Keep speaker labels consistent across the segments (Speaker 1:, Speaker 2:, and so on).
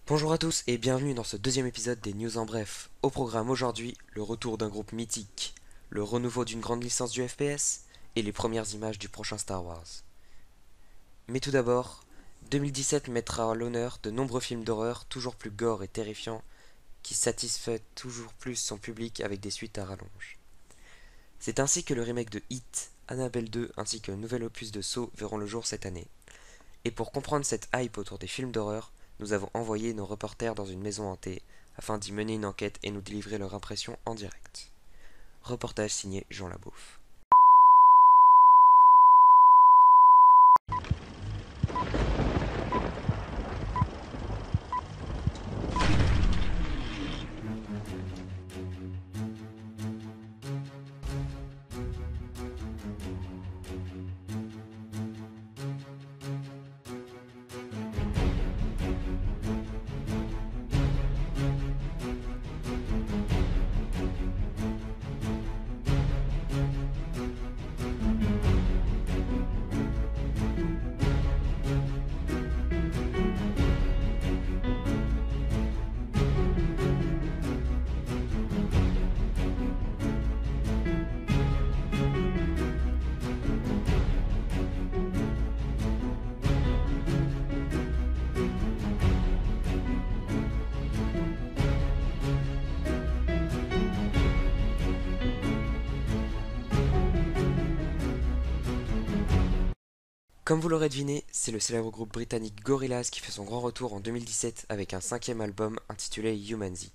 Speaker 1: Bonjour à tous et bienvenue dans ce deuxième épisode des News en bref. Au programme aujourd'hui, le retour d'un groupe mythique, le renouveau d'une grande licence du FPS et les premières images du prochain Star Wars. Mais tout d'abord, 2017 mettra à l'honneur de nombreux films d'horreur toujours plus gore et terrifiants qui satisfait toujours plus son public avec des suites à rallonge. C'est ainsi que le remake de It, Annabelle 2 ainsi qu'un nouvel opus de Saw verront le jour cette année. Et pour comprendre cette hype autour des films d'horreur, nous avons envoyé nos reporters dans une maison hantée afin d'y mener une enquête et nous délivrer leur impression en direct. Reportage signé Jean Labouffe. Comme vous l'aurez deviné, c'est le célèbre groupe britannique Gorillaz qui fait son grand retour en 2017 avec un cinquième album intitulé Humanzy.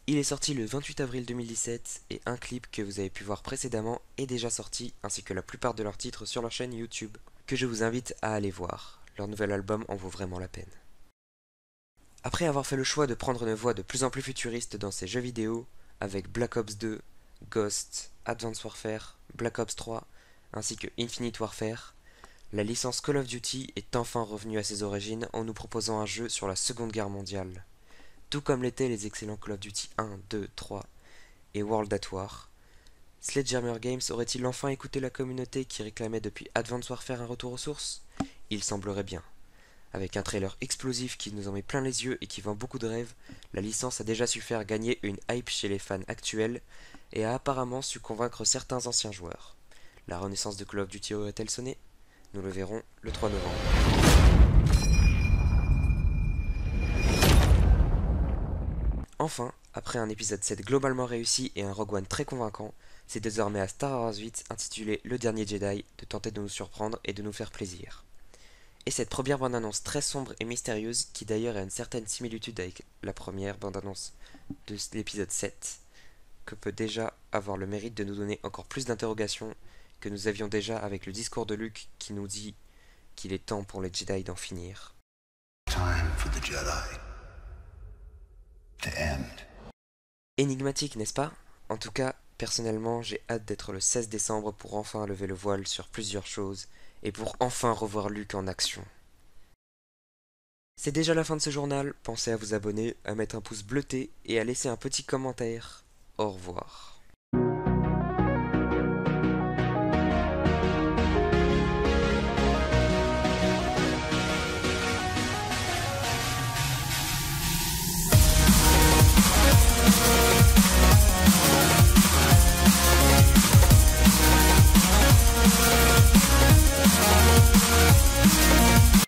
Speaker 1: Il est sorti le 28 avril 2017 et un clip que vous avez pu voir précédemment est déjà sorti ainsi que la plupart de leurs titres sur leur chaîne YouTube que je vous invite à aller voir. Leur nouvel album en vaut vraiment la peine. Après avoir fait le choix de prendre une voix de plus en plus futuriste dans ses jeux vidéo avec Black Ops 2, Ghost, Advanced Warfare, Black Ops 3 ainsi que Infinite Warfare, la licence Call of Duty est enfin revenue à ses origines en nous proposant un jeu sur la Seconde Guerre mondiale. Tout comme l'étaient les excellents Call of Duty 1, 2, 3 et World at War, Sledgehammer Games aurait-il enfin écouté la communauté qui réclamait depuis Advanced Warfare un retour aux sources? Il semblerait bien. Avec un trailer explosif qui nous en met plein les yeux et qui vend beaucoup de rêves, la licence a déjà su faire gagner une hype chez les fans actuels et a apparemment su convaincre certains anciens joueurs. La renaissance de Call of Duty aurait-elle sonné? Nous le verrons le 3 novembre. Enfin, après un épisode 7 globalement réussi et un Rogue One très convaincant, c'est désormais à Star Wars 8, intitulé Le Dernier Jedi, de tenter de nous surprendre et de nous faire plaisir. Et cette première bande-annonce très sombre et mystérieuse, qui d'ailleurs a une certaine similitude avec la première bande-annonce de l'épisode 7, que peut déjà avoir le mérite de nous donner encore plus d'interrogations que nous avions déjà avec le discours de Luke qui nous dit qu'il est temps pour les Jedi d'en finir.
Speaker 2: Time for the Jedi to end.
Speaker 1: Énigmatique, n'est-ce pas? En tout cas, personnellement, j'ai hâte d'être le 16 décembre pour enfin lever le voile sur plusieurs choses et pour enfin revoir Luke en action. C'est déjà la fin de ce journal, pensez à vous abonner, à mettre un pouce bleuté et à laisser un petit commentaire. Au revoir.